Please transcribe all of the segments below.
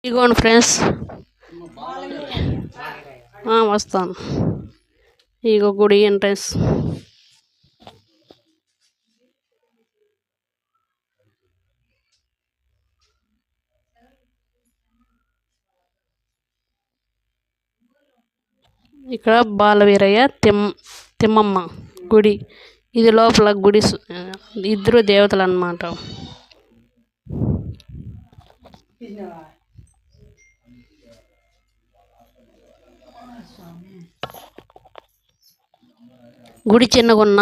ఇగోండి ఫ్రెండ్స్, వస్తాను. ఇగో గుడి ఎంట్రన్స్. ఇక్కడ బాలవీరయ్య తిమ్మమ్మ గుడి. ఇది లోపల గుడి, ఇద్దరు దేవతలు అన్నమాట. గుడి చిన్నగున్న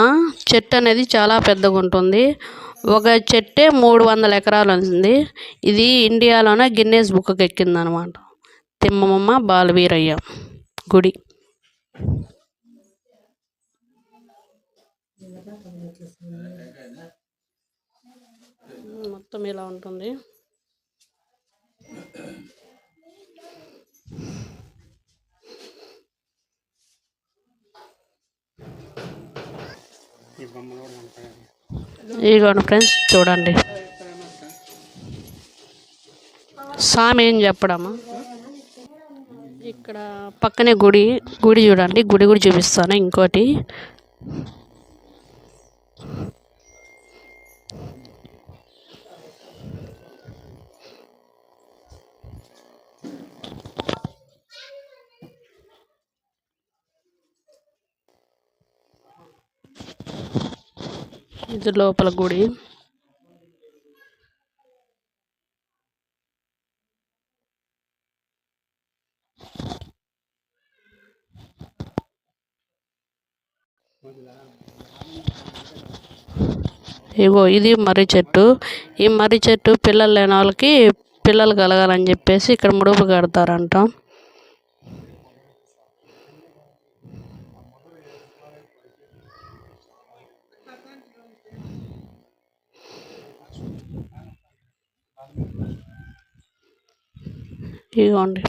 చెట్టు అనేది చాలా పెద్దగా ఉంటుంది. ఒక చెట్టే 300 ఎకరాలు ఉంది. ఇది ఇండియాలోనే గిన్నెస్ బుక్కి ఎక్కిందనమాట. తిమ్మమ్మ బాలవీరయ్య గుడి. మొత్తం ఇలా ఉంటుంది. ఇదిగోండి ఫ్రెండ్స్, చూడండి స్వామి ఏం చెప్పడమా. ఇక్కడ పక్కనే గుడి చూడండి. గుడి కూడా చూపిస్తాను. ఇంకోటి ఇది లోపల గుడి. ఇగో ఇది మర్రి చెట్టు. ఈ మర్రి చెట్టు పిల్లలు లేని వాళ్ళకి పిల్లలు కలగాలని చెప్పేసి ఇక్కడ ముడుపు కడతారంట. ఇదిగోండి,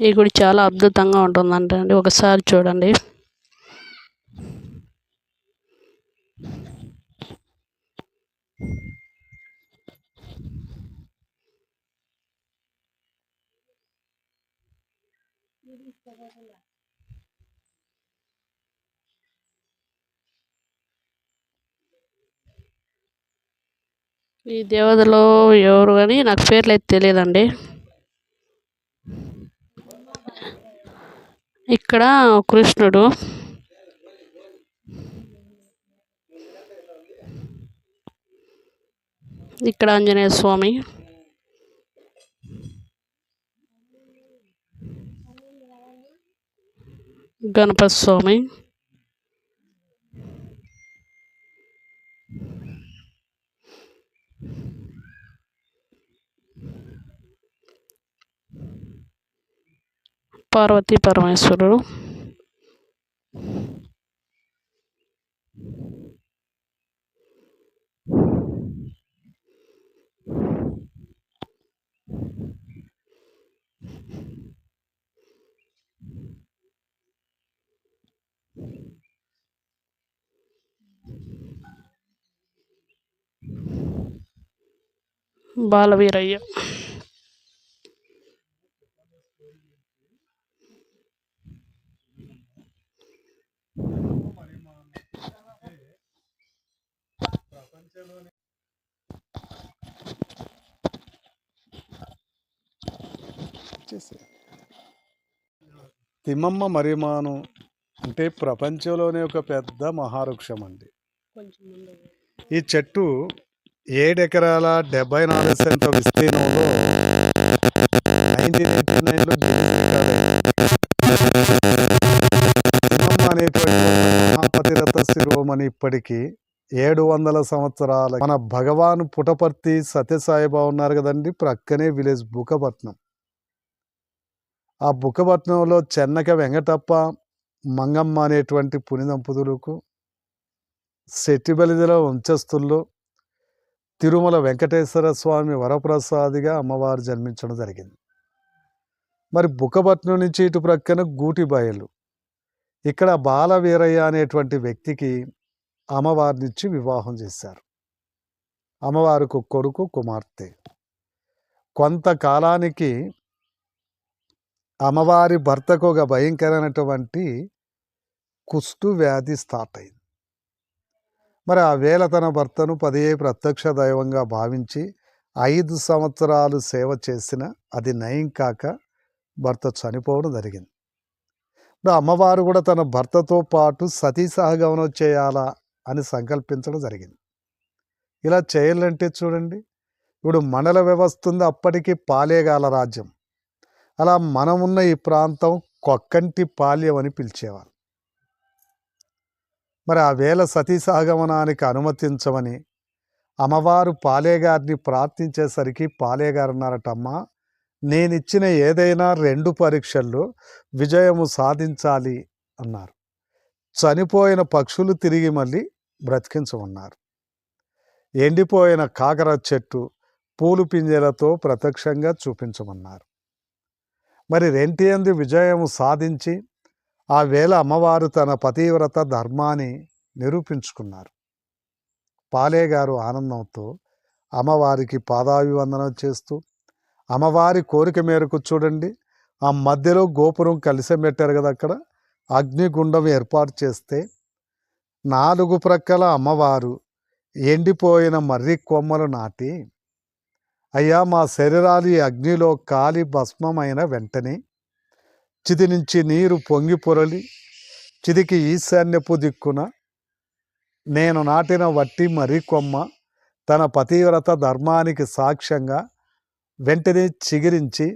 ఈ గుడి చాలా అద్భుతంగా ఉంటుందంట అండి. ఒకసారి చూడండి. ఈ దేవతలో ఎవరు అని నాకు పేర్లు అయితే తెలియదండి. ఇక్కడ కృష్ణుడు, ఇక్కడ ఆంజనేయ స్వామి, గణపతి స్వామి, పార్వతీ పరమేశ్వరుడు, బాలవీరయ్య. తిమ్మమ్మ మరిమాను అంటే ప్రపంచంలోనే ఒక పెద్ద మహావృక్షం అండి. ఈ చెట్టు 7 ఎకరాల 74 సెంట్ల విస్తీర్ణంలో 1989లో తిమ్మమ్మ అనేటువంటి మహాపతిరథ శిరోమణి ఇప్పటికీ 700 సంవత్సరాల. మన భగవాన్ పుటపర్తి సత్యసాయిబాబా ఉన్నారు కదండి, ప్రక్కనే విలేజ్ బుకపట్నం. ఆ బుక్కపట్నంలో చెన్నక వెంకటప్ప మంగమ్మ అనేటువంటి పునిదంపతులకు సెట్టిబలిదల వంశస్థుల్లో తిరుమల వెంకటేశ్వర స్వామి వరప్రసాదిగా అమ్మవారు జన్మించడం జరిగింది. మరి బుక్కపట్నం నుంచి ఇటు ప్రక్కన గూటి బయలు. ఇక్కడ బాలవీరయ్య అనేటువంటి వ్యక్తికి అమ్మవారినిచ్చి వివాహం చేశారు. అమ్మవారికి ఒక కొడుకు, కుమార్తె. కొంతకాలానికి అమ్మవారి భర్తకు ఒక భయంకరమైనటువంటి కుష్టు వ్యాధి స్టార్ట్ అయింది. మరి ఆ వేళ తన భర్తను ప్రత్యక్ష దైవంగా భావించి 5 సంవత్సరాలు సేవ చేసిన అది నయం కాక భర్త చనిపోవడం జరిగింది. ఇప్పుడు అమ్మవారు కూడా తన భర్తతో పాటు సతీ సహగమనం చేయాలా అని సంకల్పించడం జరిగింది. ఇలా చేయాలంటే చూడండి, ఇప్పుడు మండల వ్యవస్థ ఉంది, అప్పటికి పాలేగాల రాజ్యం. అలా మనమున్న ఈ ప్రాంతం కొక్కంటి పాల్యం అని పిలిచేవారు. మరి ఆ వేళ సతీ సహగమనానికి అనుమతించమని అమ్మవారు పాలేగారిని ప్రార్థించేసరికి పాలేగారు అన్నారటమ్మా, నేనిచ్చిన ఏదైనా 2 పరీక్షల్లో విజయము సాధించాలి అన్నారు. చనిపోయిన పక్షులు తిరిగి మళ్ళీ బ్రతికించమన్నారు. ఎండిపోయిన కాకర చెట్టు పూలు పింజలతో ప్రత్యక్షంగా చూపించమన్నారు. మరి రెంటియందు విజయము సాధించి ఆ వేళ అమ్మవారు తన పతివ్రత ధర్మాన్ని నిరూపించుకున్నారు. పాలేగారు ఆనందంతో అమ్మవారికి పాదాభివందనం చేస్తూ అమ్మవారి కోరిక మేరకు చూడండి, ఆ మధ్యలో గోపురం కలిసి పెట్టారు కదా, అక్కడ అగ్నిగుండం ఏర్పాటు చేస్తే 4 ప్రక్కల అమ్మవారు ఎండిపోయిన మర్రి కొమ్మలు నాటి, అయ్యా మా శరీరాలు ఈ అగ్నిలో కాలి భస్మమైన వెంటనే చితి నుంచి నీరు పొంగి పొరలి చితికి ఈశాన్యపు దిక్కున నేను నాటిన వట్టి మర్రి కొమ్మ తన పతివ్రత ధర్మానికి సాక్ష్యంగా వెంటనే చిగిరించి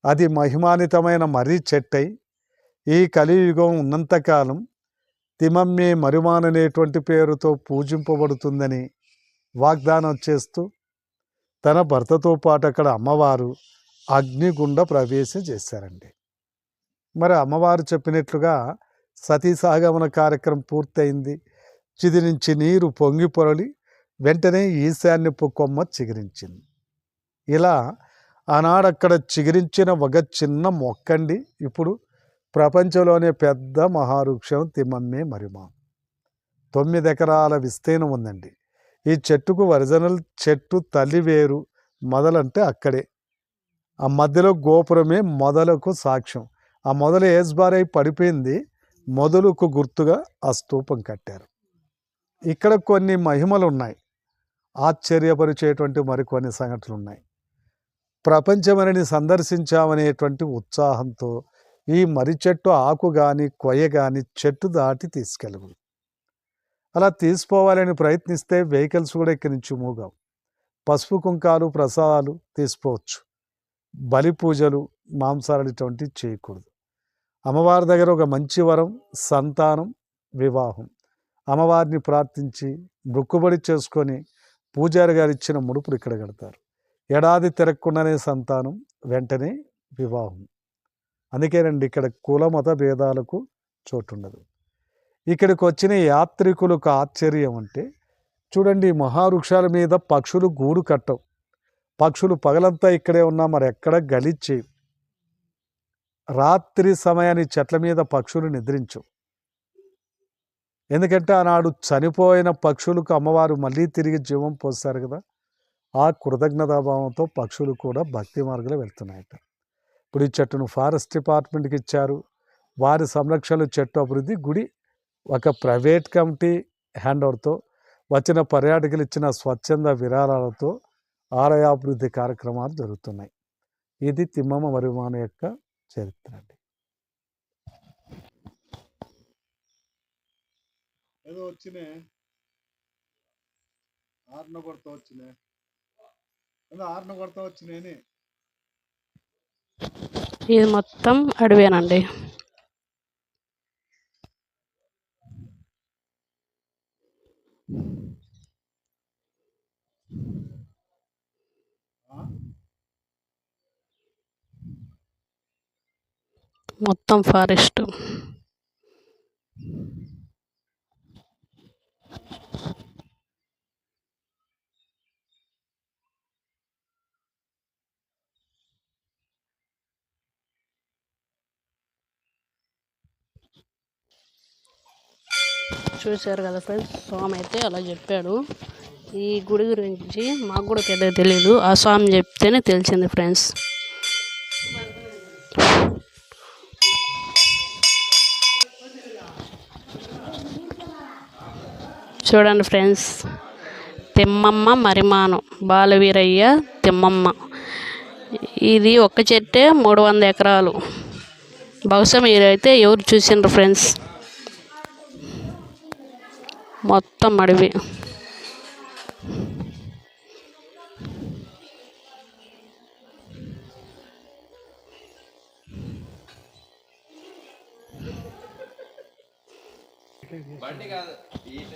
అది మహిమానితమైన మర్రి చెట్టై ఈ కలియుగం ఉన్నంతకాలం తిమమ్మే మరుమాననేటువంటి పేరుతో పూజింపబడుతుందని వాగ్దానం చేస్తూ తన భర్తతో పాటు అక్కడ అమ్మవారు అగ్నిగుండ ప్రవేశం చేశారండి. మరి అమ్మవారు చెప్పినట్లుగా సతీ సహగమన కార్యక్రమం పూర్తయింది. చిది నుంచి నీరు పొంగి పొరలి వెంటనే ఈశాన్యపు కొమ్మ చిగురించింది. ఇలా ఆనాడక్కడ చిగురించిన ఒక చిన్న మొక్కండి ఇప్పుడు ప్రపంచంలోనే పెద్ద మహావృక్షం తిమ్మమ్మే మరిమా. 9 ఎకరాల విస్తీర్ణం ఉందండి. ఈ చెట్టుకు ఒరిజినల్ చెట్టు తల్లి వేరు మొదలంటే అక్కడే. ఆ మధ్యలో గోపురమే మొదలకు సాక్ష్యం. ఆ మొదలు ఏజ్బారై పడిపోయింది, మొదలుకు గుర్తుగా ఆ స్తూపం కట్టారు. ఇక్కడ కొన్ని మహిమలు ఉన్నాయి, ఆశ్చర్యపరిచేటువంటి మరికొన్ని సంఘటనలు ఉన్నాయి. ప్రపంచమని సందర్శించామనేటువంటి ఉత్సాహంతో ఈ మర్రి చెట్టు ఆకు కానీ కొయ్య కానీ చెట్టు దాటి తీసుకెళ్ళవు. అలా తీసుకోవాలని ప్రయత్నిస్తే వెహికల్స్ కూడా ఇక్కడి నుంచి మూగావు. పసుపు కుంకాలు ప్రసాదాలు తీసుకోవచ్చు, బలి పూజలు మాంసాలు ఇటువంటివి చేయకూడదు. అమ్మవారి దగ్గర ఒక మంచి వరం సంతానం, వివాహం. అమ్మవారిని ప్రార్థించి మొక్కుబడి చేసుకొని పూజారి గారు ఇచ్చిన ముడుపులు ఇక్కడ కడతారు. ఏడాది తిరగకుండానే సంతానం, వెంటనే వివాహం. అందుకేనండి ఇక్కడ కుల మత భేదాలకు చోటు ఉండదు. ఇక్కడికి వచ్చిన యాత్రికులకు ఆశ్చర్యం అంటే చూడండి, మహావృక్షాల మీద పక్షులు గూడు కట్టవు. పక్షులు పగలంతా ఇక్కడే ఉన్నా మరి ఎక్కడ గలిచ్చి రాత్రి సమయాన్ని చెట్ల మీద పక్షులు నిద్రించవు. ఎందుకంటే ఆనాడు చనిపోయిన పక్షులకు అమ్మవారు మళ్ళీ తిరిగి జీవం పోస్తారు కదా, ఆ కృతజ్ఞతాభావంతో పక్షులు కూడా భక్తి మార్గంలో వెళ్తున్నాయట. ఇప్పుడు ఈ చెట్టును ఫారెస్ట్ డిపార్ట్మెంట్కి ఇచ్చారు. వారి సంరక్షణలో చెట్టు అభివృద్ధి గుడి ఒక ప్రైవేట్ కమిటీ హ్యాండ్ ఓవర్తో వచ్చిన పర్యాటకులు ఇచ్చిన స్వచ్ఛంద విరాళాలతో ఆలయాభివృద్ధి కార్యక్రమాలు జరుగుతున్నాయి. ఇది తిమ్మమ్మ మరిమాన యొక్క చరిత్ర అండి. ఏదో వచ్చినే ఆరున కొడతా వచ్చినే ఆరున కొడతా వచ్చినే. ఇది మొత్తం అడవేనండి. మొత్తం ఫారెస్ట్. చూశారు కదా ఫ్రెండ్స్, స్వామి అయితే అలా చెప్పాడు. ఈ గుడి గురించి మాకు కూడా పెద్దగా తెలియదు, ఆ స్వామి చెప్తేనే తెలిసింది ఫ్రెండ్స్. చూడండి ఫ్రెండ్స్, తిమ్మమ్మ మరిమాను బాలవీరయ్య తిమ్మమ్మ. ఇది ఒక్క చెట్టే 300 ఎకరాలు. బహుశా మీరైతే ఎవరు చూసిండ్రు ఫ్రెండ్స్, మొత్తం అడవి.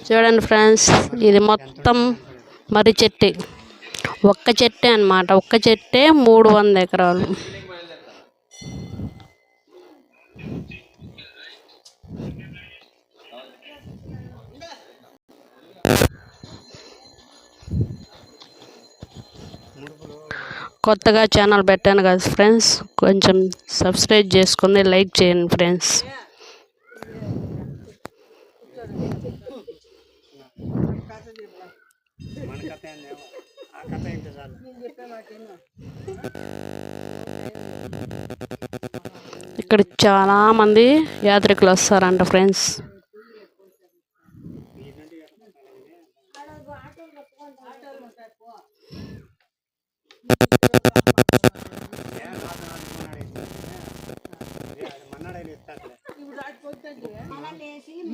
చూడండి ఫ్రెండ్స్, ఇది మొత్తం మర్రి చెట్టే, ఒక్క చెట్టే అన్నమాట. ఒక్క చెట్టే 300 ఎకరాలు. కొత్తగా ఛానల్ పెట్టాను కదా ఫ్రెండ్స్, కొంచెం సబ్స్క్రైబ్ చేసుకొని లైక్ చేయండి ఫ్రెండ్స్. ఇక్కడ చాలా మంది యాత్రికులు వస్తారంట ఫ్రెండ్స్.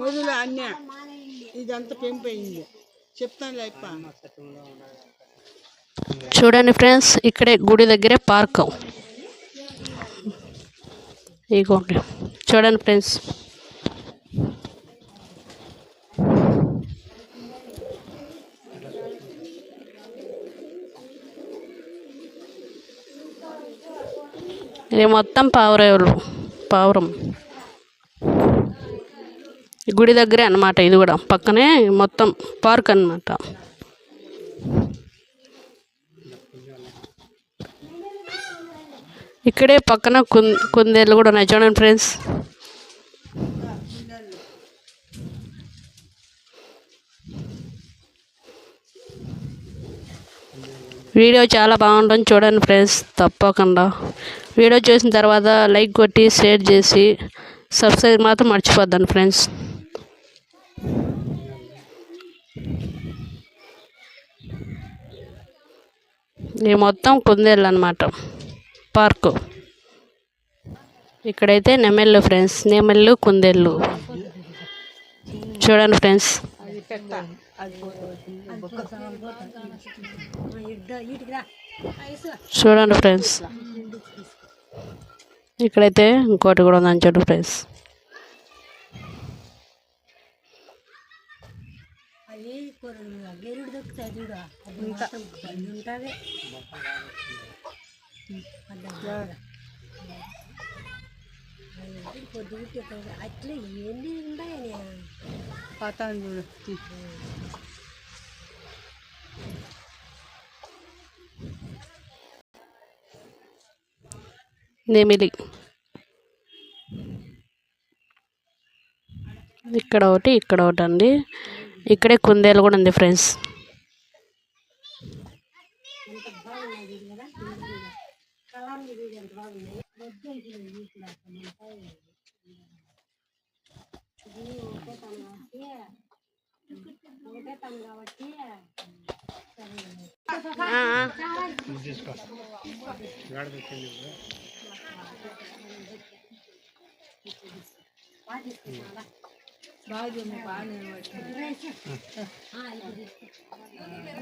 మొదలు అన్న ఇదంతా పెంపయింది చెప్తాను లేక. చూడండి ఫ్రెండ్స్, ఇక్కడే గుడి దగ్గరే పార్క్. ఇగోండి చూడండి ఫ్రెండ్స్. ఇది మొత్తం పావురం గుడి దగ్గరే అన్నమాట. ఇది కూడా పక్కనే మొత్తం పార్క్ అన్నమాట. ఇక్కడే పక్కన కుందేళ్ళు కూడా ఉన్నాయి చూడండి ఫ్రెండ్స్. వీడియో చాలా బాగుంటుంది చూడండి ఫ్రెండ్స్, తప్పకుండా వీడియో చూసిన తర్వాత లైక్ కొట్టి షేర్ చేసి సబ్స్క్రైబ్ మాత్రం మర్చిపోద్దండి ఫ్రెండ్స్. ఇది మొత్తం కుందేళ్ళు అన్నమాట పార్కు. ఇక్కడైతే నెమళ్ళు ఫ్రెండ్స్, నెమళ్ళు కుందేళ్ళు చూడండి ఫ్రెండ్స్. చూడండి ఫ్రెండ్స్, ఇక్కడైతే ఇంకోటి కూడా ఉందని చూడండి ఫ్రెండ్స్. నెమిలి ఇక్కడ ఒకటి, ఇక్కడ ఒకటి అండి. ఇక్కడే కుందేలు కూడా ఉంది ఫ్రెండ్స్.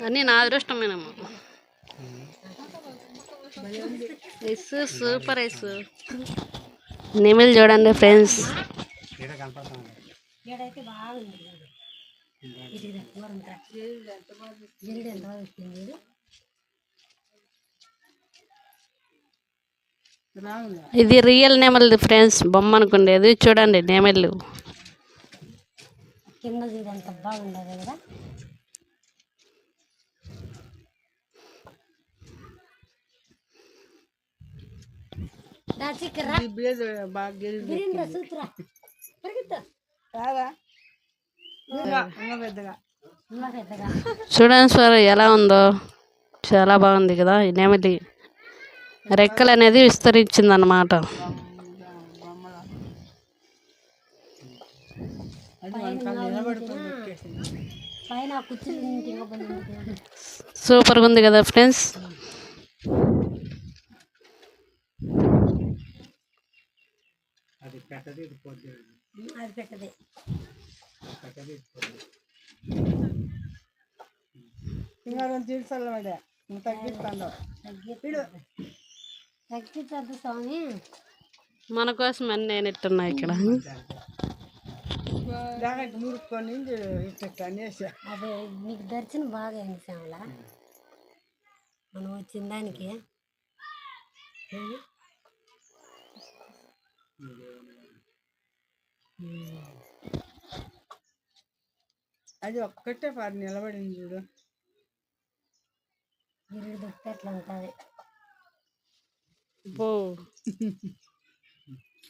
అన్నీ నా అదృష్టమేనమ్మా. Eyes super eyes. నెమిలి చూడండి ఫ్రెండ్స్. ఇది రియల్ నెమలి ఫ్రెండ్స్, బొమ్మ అనుకుండేది. చూడండి నెమళ్ళు. ఇంకా పెద్దగా చూడండి సార్ ఎలా ఉందో, చాలా బాగుంది కదా. ఈ నెమలి రెక్కలు అనేది విస్తరించింది అన్నమాట. బొమ్మల అది వెనకాల నిలబడుతుంది ఎక్కేసింది. సూపర్గా ఉంది కదా ఫ్రెండ్స్. ఇంకా 2 తీర్చాలి మేడం, నువ్వు తగ్గిస్తాను. తగ్గించద్దు స్వామి, మన కోసం అన్నీ నేనెట్టున్నా ఇక్కడ. జాకెట్ మురుక్కొని ఇట్లా అనేసి అదే మీకు దర్శనం బాగా అయింది శ్యామల, మనం వచ్చిన దానికి. అది ఒక్కటే పారి నిలబడింది చూడు. గిరి దుప్పు ఎట్లా ఉంటుంది,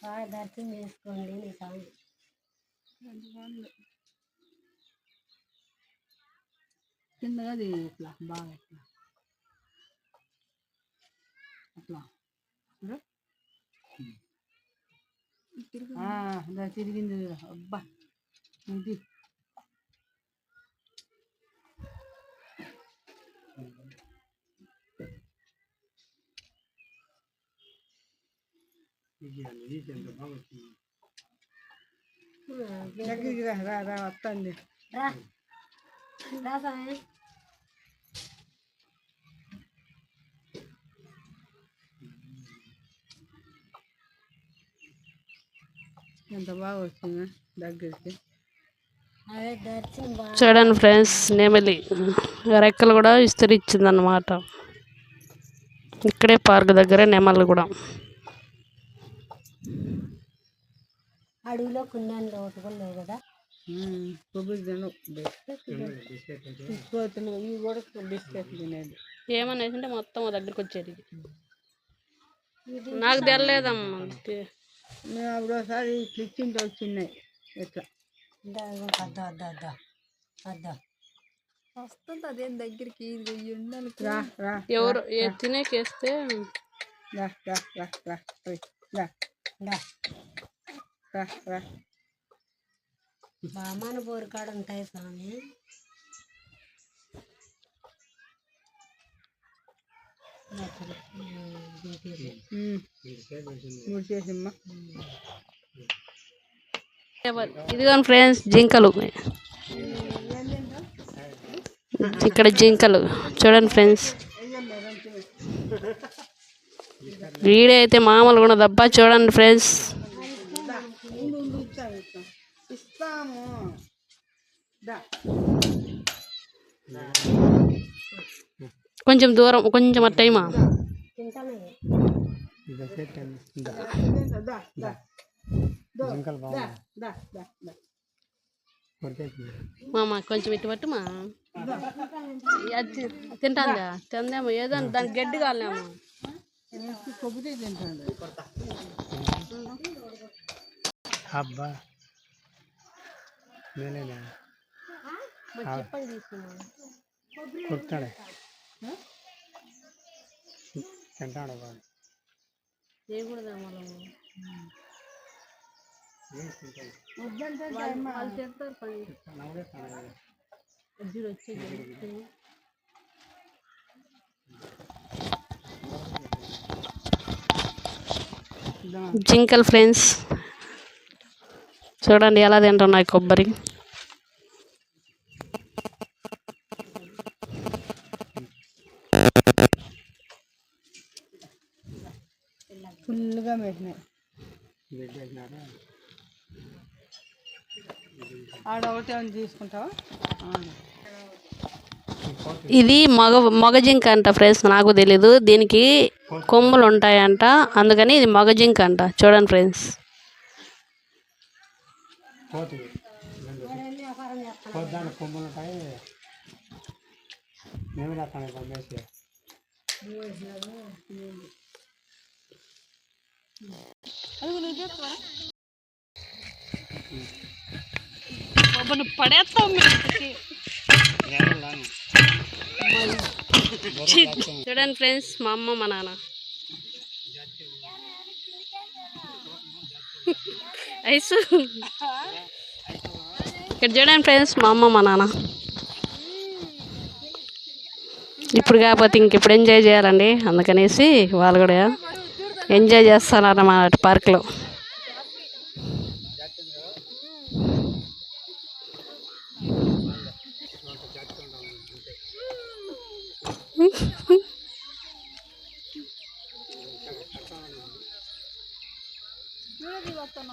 బాగా దర్శనం చేసుకోండి నీ స్వామి. కిందగా అది ఇట్లా బాగా ఇట్లా అట్లా తిరిగింది చూడు. అబ్బా ఇది దగ్గరికి రా రా వస్తుంది. రా రా స్వామి. ఎంత బాగా వచ్చింది దగ్గరికి. అదే దర్శనం బాగా. చూడండి ఫ్రెండ్స్, నెమలి రెక్కలు కూడా విస్తరించింది అన్నమాట. ఇక్కడే పార్క్ దగ్గర నెమళ్ళు కూడా. అడవిలో కుండాన్లో ఒకటి కూడా లేవు కదా. కొబ్బరి తిను బిస్కెట్లు, ఇవి కూడా బిస్కెట్లు తినేది. ఏమన్నా వేసింటే మొత్తం దగ్గరికి వచ్చేది. నాకు తెలియదమ్మా. మేము అప్పుడు ఒకసారి ఇచ్చింటే వచ్చినాయి ఎట్లా అద్దా అద్దా అద్దా అద్దా వస్తుంది. అదేం దగ్గరికి రా రా ఎవరు తినేకేస్తే రా రా రా రా రా రా రా రా. బామాన బోరు కాడ ఉంటాయి స్వామి. ముడిచేసమ్మా. ఇదిగోండి ఫ్రెండ్స్, జింకలు. ఇక్కడ జింకలు చూడండి ఫ్రెండ్స్. వీడియో అయితే మామూలు కూడా దబ్బా. చూడండి ఫ్రెండ్స్, ఇస్తాము. కొంచెం దూరం, కొంచెం టైమా. మామ కొంచెం ఇటు పట్టు మా. తింటాందా? తిందేమో, ఏదో దానికి గడ్డి కాలేమో. కొబ్బరి తింటాడు. అబ్బా నేనేనా చెప్పండి తీసుకున్నా కుట్టాడే తింటాడు బాగా. ఏం కూడా వాళ్ళు తింటారు పని వచ్చి. జింకల్ ఫ్రెండ్స్, చూడండి ఎలా తింటున్నాయి కొబ్బరి. ఫుల్గా పెట్టినాయి. ఆడ ఒకటే తీసుకుంటావా? ఇది మగ జింక అంట ఫ్రెండ్స్, నాకు తెలీదు. దీనికి కొమ్ములు ఉంటాయంట, అందుకని ఇది మగ జింక అంట. చూడండి ఫ్రెండ్స్. దాని కొమ్ములు ఉంటాయి. మేము రాస్తాను పంపేసి. మనం పడేస్తాం చూడండి ఫ్రెండ్స్, మా అమ్మ మా నాన్న ఐసు. ఇక్కడ చూడండి ఫ్రెండ్స్, మా అమ్మ మా నాన్న. ఇప్పుడు కాకపోతే ఇంకెప్పుడు ఎంజాయ్ చేయాలండి, అందుకనేసి వాళ్ళు కూడా ఎంజాయ్ చేస్తారన్నమాట పార్క్లో.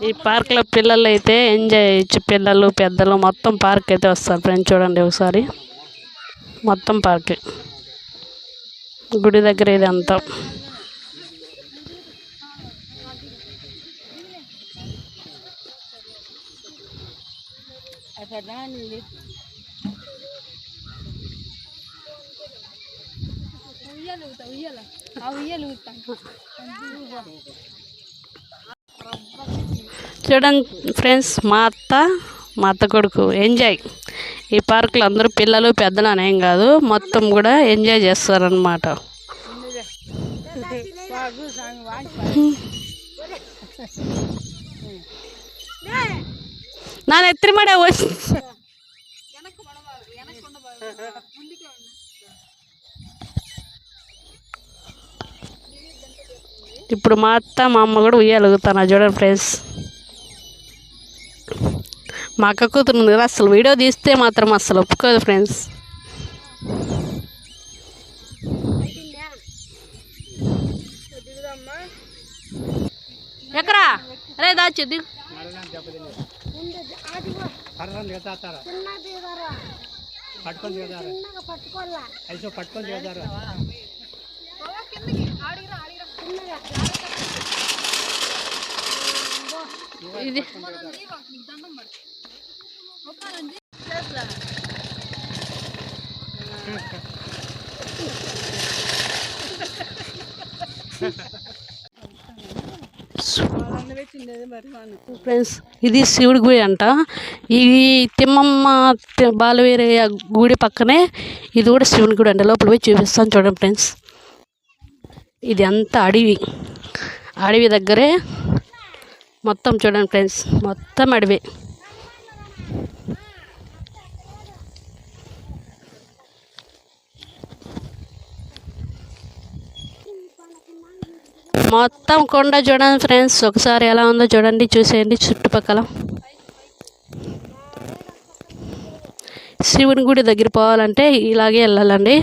ఈ పార్క్లో పిల్లలు అయితే ఎంజాయ్ చేయొచ్చు, పిల్లలు పెద్దలు మొత్తం పార్క్ అయితే వస్తారు ఫ్రెండ్స్. చూడండి ఒకసారి, మొత్తం పార్క్ గుడి దగ్గర ఇదంతా. చూడండి ఫ్రెండ్స్, మా అత్త కొడుకు ఎంజాయ్. ఈ పార్కులో అందరూ పిల్లలు పెద్దలు అనేం కాదు, మొత్తం కూడా ఎంజాయ్ చేస్తారనమాట. నా ఎత్తిమడే వచ్చి ఇప్పుడు మా అమ్మ కూడా ఉయ్యాలుగుతాను. చూడండి ఫ్రెండ్స్, మా అక్క కూతురు ఉంది కదా, అసలు వీడియో తీస్తే మాత్రం అసలు ఒప్పుకోదు ఫ్రెండ్స్. ఎక్కరా అరే దాచి దిగు. ఇది ఫ్రెండ్స్, ఇది శివుడి గుడి అంట. ఈ తిమ్మమ్మ బాలవీరయ్య గుడి పక్కనే ఇది కూడా శివుని గుడి అంట. లోపల పోయి చూపిస్తాను చూడండి ఫ్రెండ్స్. ఇది అంతా అడవి దగ్గరే మొత్తం. చూడండి ఫ్రెండ్స్, మొత్తం అడవి. మొత్తం కొండ చూడండి ఫ్రెండ్స్, ఒకసారి ఎలా ఉందో చూడండి, చూసేయండి చుట్టుపక్కల. శివుని గుడి దగ్గర పోవాలంటే ఇలాగే వెళ్ళాలండి.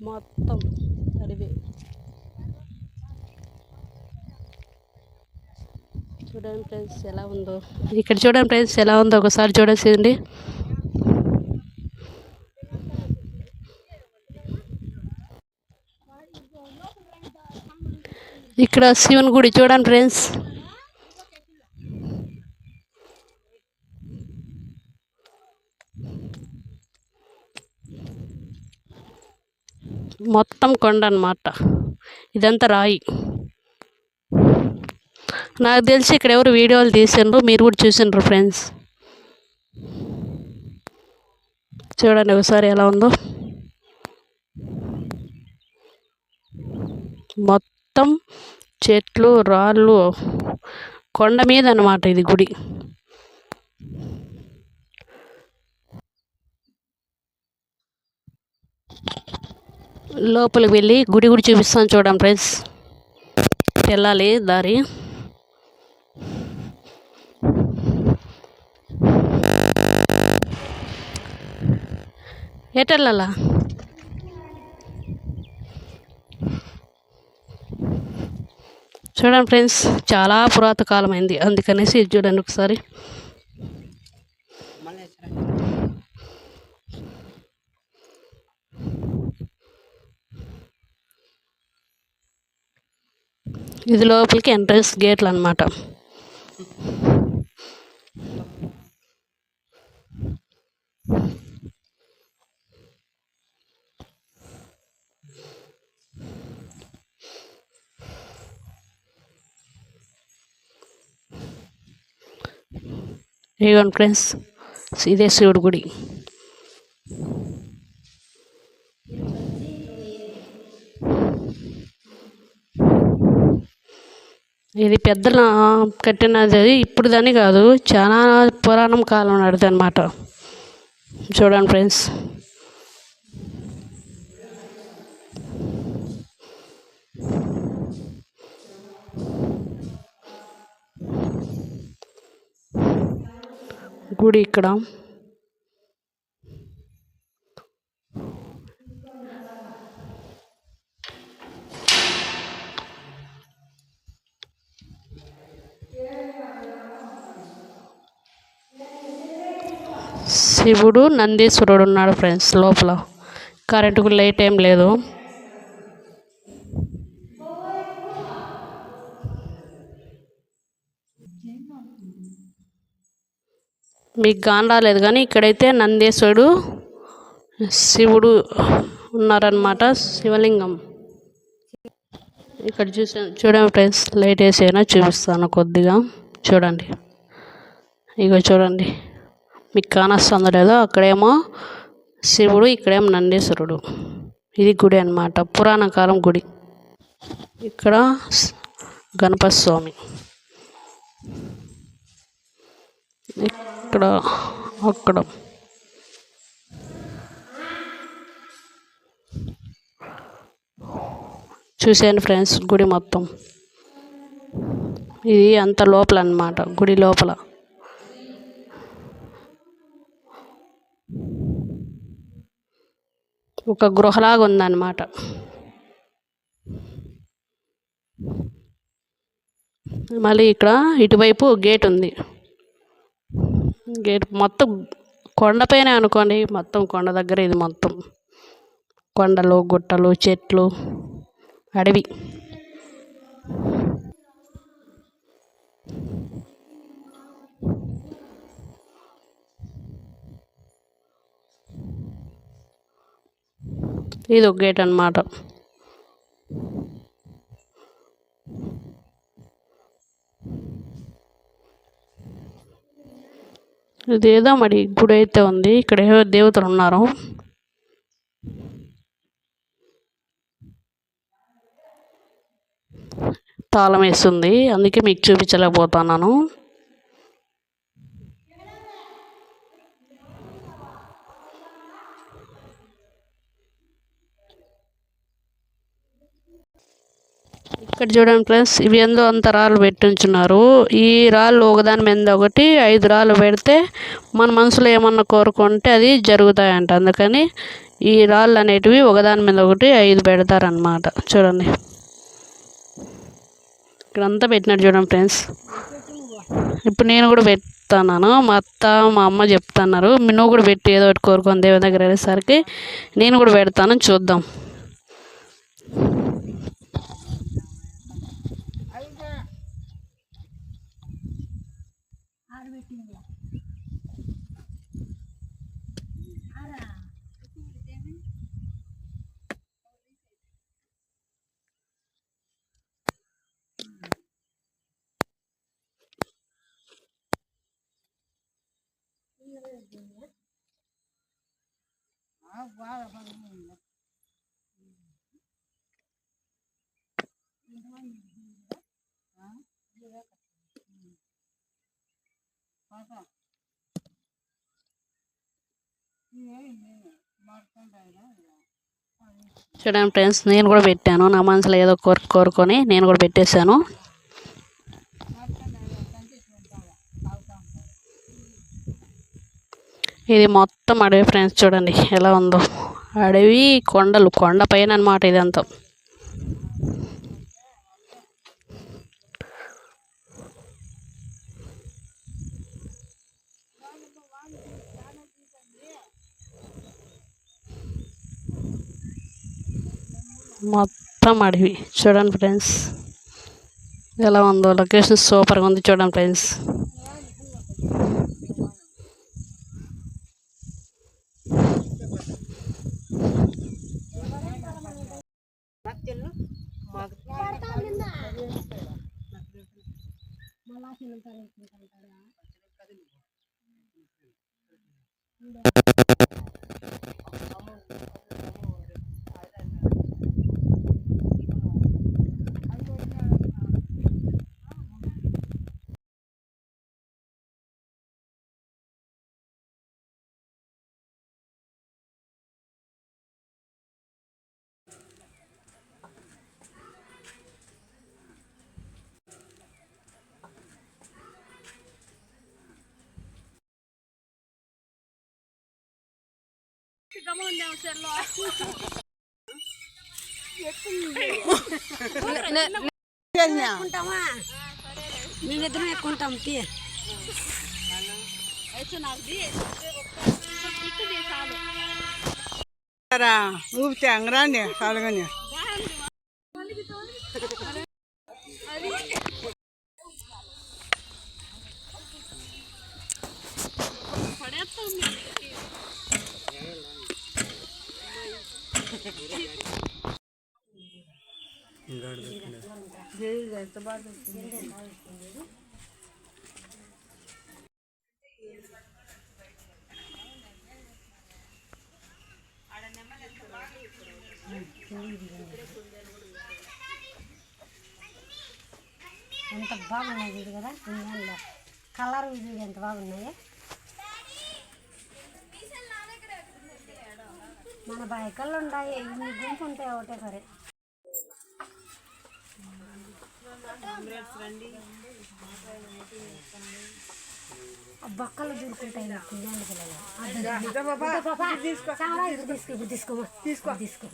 మొత్తం అడవి. చూడండి ఫ్రెండ్స్ ఎలా ఉందో, ఇక్కడ చూడండి ఫ్రెండ్స్ ఎలా ఉందో ఒకసారి చూడేసేయండి. ఇక్కడ శివుని గుడి చూడండి ఫ్రెండ్స్. మొత్తం కొండ అన్నమాట, ఇదంతా రాయి. నాకు తెలిసి ఇక్కడ ఎవరు వీడియోలు తీసిండ్రు, మీరు కూడా చూసిండ్రు ఫ్రెండ్స్. చూడండి ఒకసారి ఎలా ఉందో. మొత్తం చెట్లు రాళ్ళు, కొండ మీద అన్నమాట ఇది గుడి. లోపలికి వెళ్ళి గుడి గుడి చూపిస్తాను చూడండి ఫ్రెండ్స్. వెళ్ళాలి దారి. ఎటెళ్ళాలా చూడండి ఫ్రెండ్స్, చాలా పురాతన కాలమైంది, అందుకనేసి ఇది చూడండి ఒకసారి. ఇది లోపలికి ఎంట్రన్స్ గేట్లు అన్నమాట. ఇదిగోండి ఫ్రెండ్స్, ఇదే శివుడి గుడి. ఇది పెద్దల కట్టినది, అది ఇప్పుడు దాన్ని కాదు, చాలా పురాణం కాలం నాటిది అనమాట. చూడండి ఫ్రెండ్స్, గుడి ఇక్కడ. శివుడు నందీశ్వరుడు ఉన్నాడు ఫ్రెండ్స్ లోపల. కరెంటుకు లైట్ ఏం లేదు. మీకు గాని రాలేదు కానీ ఇక్కడైతే నందీశ్వరుడు, శివుడు ఉన్నారనమాట, శివలింగం. ఇక్కడ చూడండి ఫ్రెండ్స్, లైట్ వేసైనా చూపిస్తాను కొద్దిగా. చూడండి, ఇగో చూడండి, మీకు కానొస్తుందో లేదో. అక్కడేమో శివుడు, ఇక్కడేమో నందీశ్వరుడు. ఇది గుడి అన్నమాట, పురాణ కాలం గుడి. ఇక్కడ గణపతి స్వామి, ఇక్కడ అక్కడ. చూసాను ఫ్రెండ్స్ గుడి మొత్తం. ఇది అంత లోపల అన్నమాట, గుడి లోపల. ఒక గృహలాగా ఉందన్నమాట. మళ్ళీ ఇక్కడ ఇటువైపు గేట్ ఉంది. గేట్ మొత్తం కొండపైన అనుకోండి, మొత్తం కొండ దగ్గర. ఇది మొత్తం కొండలు, గుట్టలు, చెట్లు, అడవి. ఇది ఒక గేట్ అన్నమాట. ఇదేదో మరి గుడి అయితే ఉంది. ఇక్కడ ఏవో దేవతలు ఉన్నారు. తాళం వేస్తుంది, అందుకే మీకు చూపించలేకపోతున్నాను. ఇక్కడ చూడండి ఫ్రెండ్స్, ఇవి ఎంతో అంత రాళ్ళు పెట్టించున్నారు. ఈ రాళ్ళు ఒకదాని మీద ఒకటి 5 రాళ్ళు పెడితే మన మనసులో ఏమన్నా కోరుకుంటే అది జరుగుతాయంట. అందుకని ఈ రాళ్ళు అనేటివి ఒకదాని మీద ఒకటి 5 పెడతారనమాట. చూడండి, ఇక్కడంతా పెట్టినట్టు చూడండి ఫ్రెండ్స్. ఇప్పుడు నేను కూడా పెడతాను. మా అత్త, మా అమ్మ చెప్తున్నారు, నువ్వు కూడా పెట్టి ఏదో ఒకటి కోరుకొని దేవుని దగ్గర వెళ్ళేసరికి నేను కూడా పెడతాను. చూద్దాం. చూడండి ఫ్రెండ్స్, నేను కూడా పెట్టాను. నా మనసులో ఏదో కోరుకొని నేను కూడా పెట్టేశాను. ఇది మొత్తం అడవి ఫ్రెండ్స్. చూడండి ఎలా ఉందో, అడవి, కొండలు, కొండ పైన అన్నమాట ఇదంతా. మొత్తం అడవి. చూడండి ఫ్రెండ్స్ ఎలా ఉందో, లొకేషన్ సూపర్గా ఉంది. చూడండి ఫ్రెండ్స్, ఎక్కుంటామా మేమిద్దరం ఎక్కుంటాం తీ ఊపితే అంగరాండి చాలుగానే ఎంత బాగా ఎంత బాగున్నాయి చూడు కదా ఇన్నేళ్ళలో కలర్ చూడు ఎంత బాగున్నాయి మన బైకల్లో ఉన్నాయి ఇన్ని గుంపు ఉంటాయి ఒకటే సరే బొక్కలు దూరుకుంటాయి పిల్లలు తీసుకో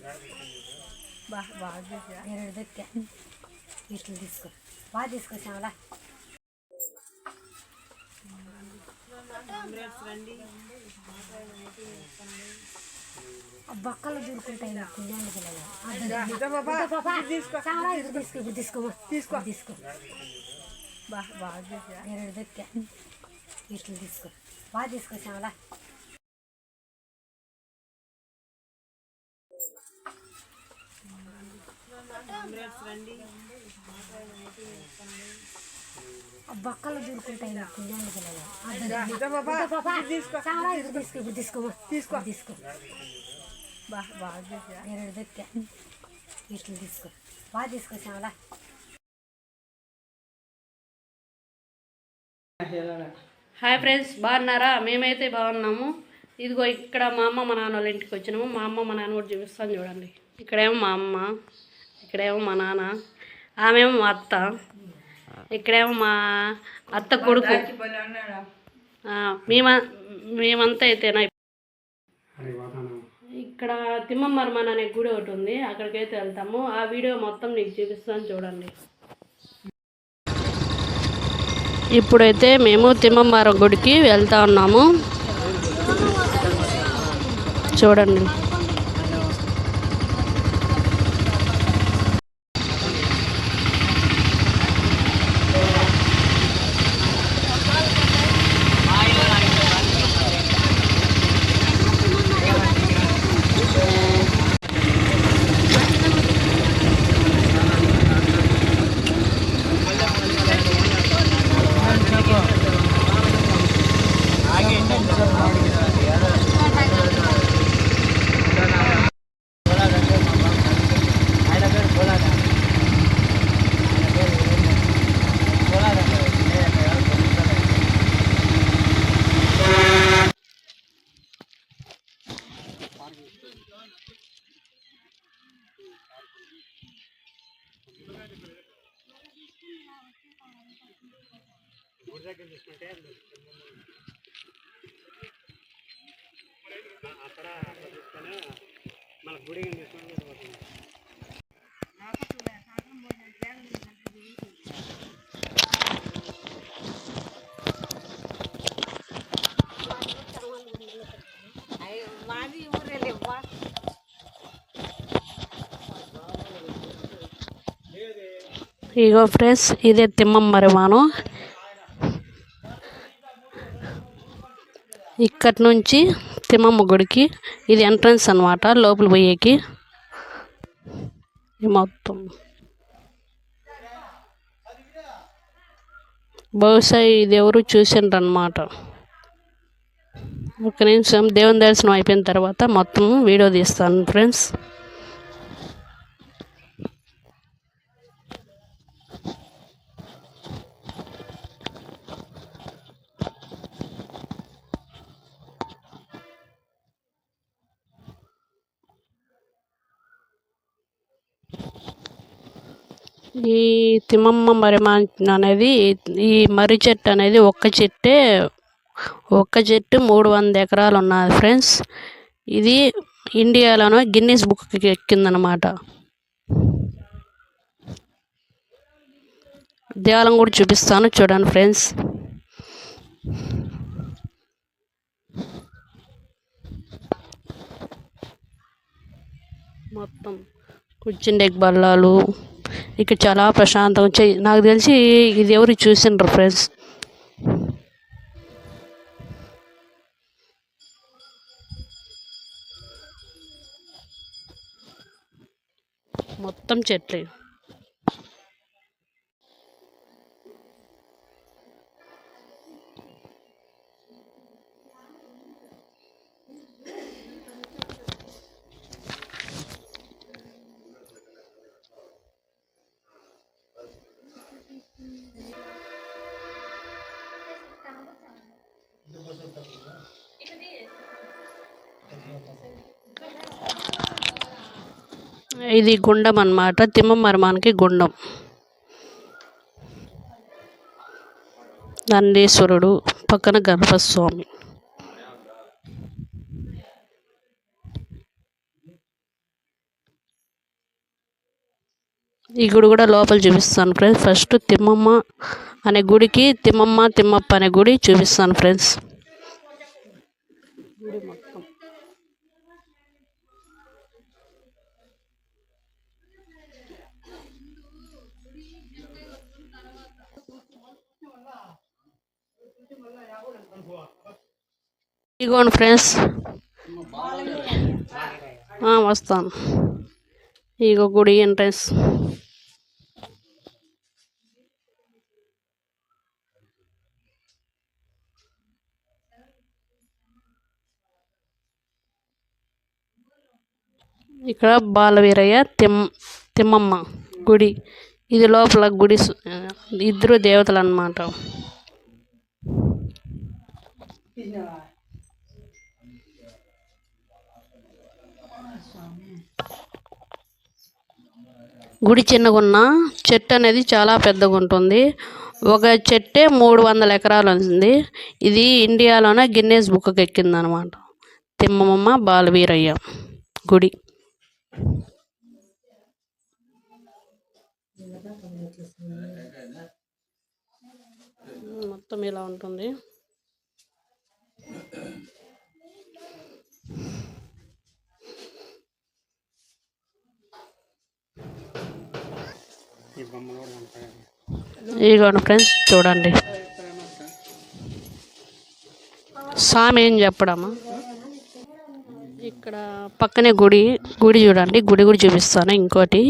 రెండు దొక్కా ఇట్లా తీసుకో బాగా తీసుకో శ్యామలా బొక్కలు దూరుకుంటాయి పిల్లలు తీసుకో రెండు దొక్కా ఇట్లా తీసుకో బాగా తీసుకో శ్యామలా బొక్కలు దూరుకుంటాయి పిల్లలు తీసుకో రెండు దొక్కా ఇట్లా తీసుకో బాగా తీసుకో శ్యామలా హాయ్ ఫ్రెండ్స్, బాగున్నారా? మేమైతే బాగున్నాము. ఇదిగో ఇక్కడ మా అమ్మ మా నాన్న వాళ్ళ ఇంటికి వచ్చినాము. మా అమ్మ మా నాన్న కూడా చూపిస్తాను చూడండి. ఇక్కడేమో మా అమ్మ, ఇక్కడేమో మా నాన్న, ఆమెమో మా అత్త, ఇక్కడేమో మా అత్త కొడుకు. మేమంతా అయితేనా ఇక్కడ తిమ్మమ్మర్మన్ అనే గుడి ఒకటి ఉంది, అక్కడికైతే వెళ్తాము. ఆ వీడియో మొత్తం నీకు చూపిస్తాను చూడండి. ఇప్పుడైతే మేము తిమ్మమ్మర గుడికి వెళ్తా ఉన్నాము, చూడండి. అక్కడ తీసుకొని మన గుడి తీసుకొని ఇగో ఫ్రెండ్స్, ఇదే తిమ్మమ్మరివాను. ఇక్కడి నుంచి తిమ్మమ్మ గుడికి ఇది ఎంట్రన్స్ అన్నమాట, లోపల పోయేకి. మొత్తం బహుశా ఇది ఎవరు చూసిండ్రు అన్నమాట. ఒక నిమిషం, దేవుని దర్శనం అయిపోయిన తర్వాత మొత్తం వీడియో తీస్తాను ఫ్రెండ్స్. ఈ తిమ్మమ్మ అనేది, ఈ మర్రి చెట్టు అనేది ఒక్క చెట్టు 300 ఎకరాలు ఉన్నది ఫ్రెండ్స్. ఇది ఇండియాలోనో గిన్నిస్ బుక్కి ఎక్కిందనమాట. దేవాలయం కూడా చూపిస్తాను చూడండి ఫ్రెండ్స్. మొత్తం కూర్చుండే బల్లాలు, ఇక చాలా ప్రశాంతంగా నాకు తెలిసి ఇది ఎవరు చూసిండ్రు ఫ్రెండ్స్. మొత్తం చెట్లే. ఇది గుండం అన్నమాట, తిమ్మమరమానికి గుండం. నందీశ్వరుడు పక్కన గణపస్వామి. ఈ గుడి కూడా లోపల చూపిస్తాను ఫ్రెండ్స్. ఫస్ట్ తిమ్మమ్మ అనే గుడికి తిమ్మప్ప అనే గుడి చూపిస్తాను ఫ్రెండ్స్. గుడి మొత్తం ఇగోండి ఫ్రెండ్స్, వస్తాను. ఇగో గుడి ఎంట్రన్స్. ఇక్కడ బాలవీరయ్య తిమ్మమ్మ గుడి. ఇది లోపల గుడి, ఇద్దరు దేవతలు అన్నమాట. గుడి చిన్నగున్న చెట్టు అనేది చాలా పెద్దగా ఉంటుంది. ఒక చెట్టే 300 ఎకరాలు ఉంది. ఇది ఇండియాలోనే గిన్నెస్ బుక్కి ఎక్కిందనమాట. తిమ్మమ్మ బాలవీరయ్య గుడి. మొత్తం ఇలా ఉంటుంది. ఇదిగోండి ఫ్రెండ్స్ చూడండి. స్వామి ఏం చెప్పడమ్మా. ఇక్కడ పక్కనే గుడి చూడండి. గుడి కూడా చూపిస్తాను. ఇంకోటి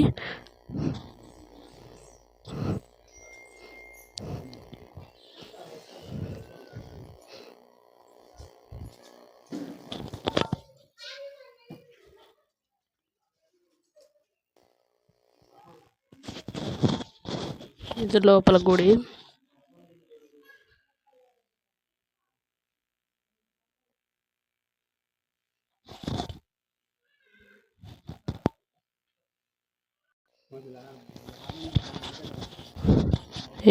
ఇది లోపల గుడి.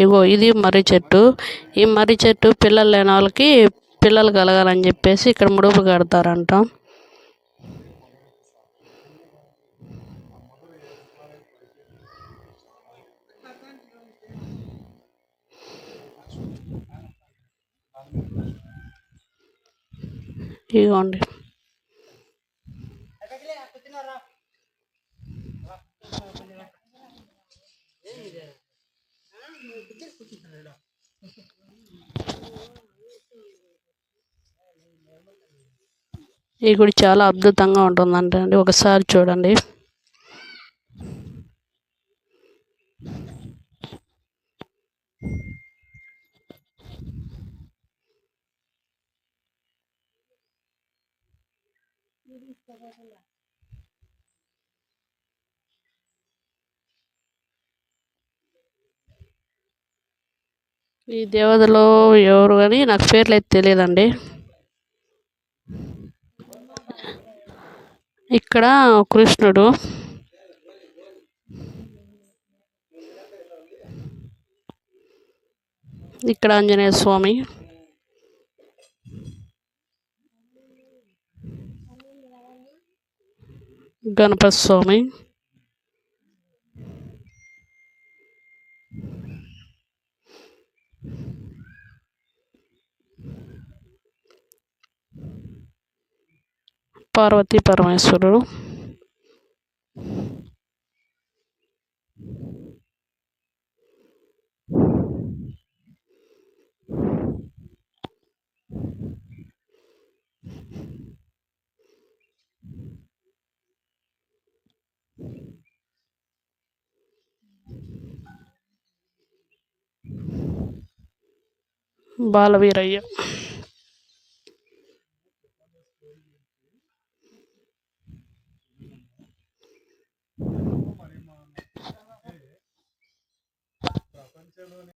ఇగో ఇది మర్రి చెట్టు. ఈ మర్రి చెట్టు పిల్లలు లేని వాళ్ళకి పిల్లలు కలగాలని చెప్పేసి ఇక్కడ ముడుపు కడతారంట. ఇదిగోండి. ఈ గుడి చాలా అద్భుతంగా ఉంటుందంట అండి. ఒకసారి చూడండి. ఈ దేవతలు ఎవరు అని నాకు పేర్లు అయితే తెలియదండి. ఇక్కడ కృష్ణుడు, ఇక్కడ ఆంజనేయ స్వామి, గణపతి స్వామి, పార్వతీ పరమేశ్వరుడు, బాలవీరయ్య.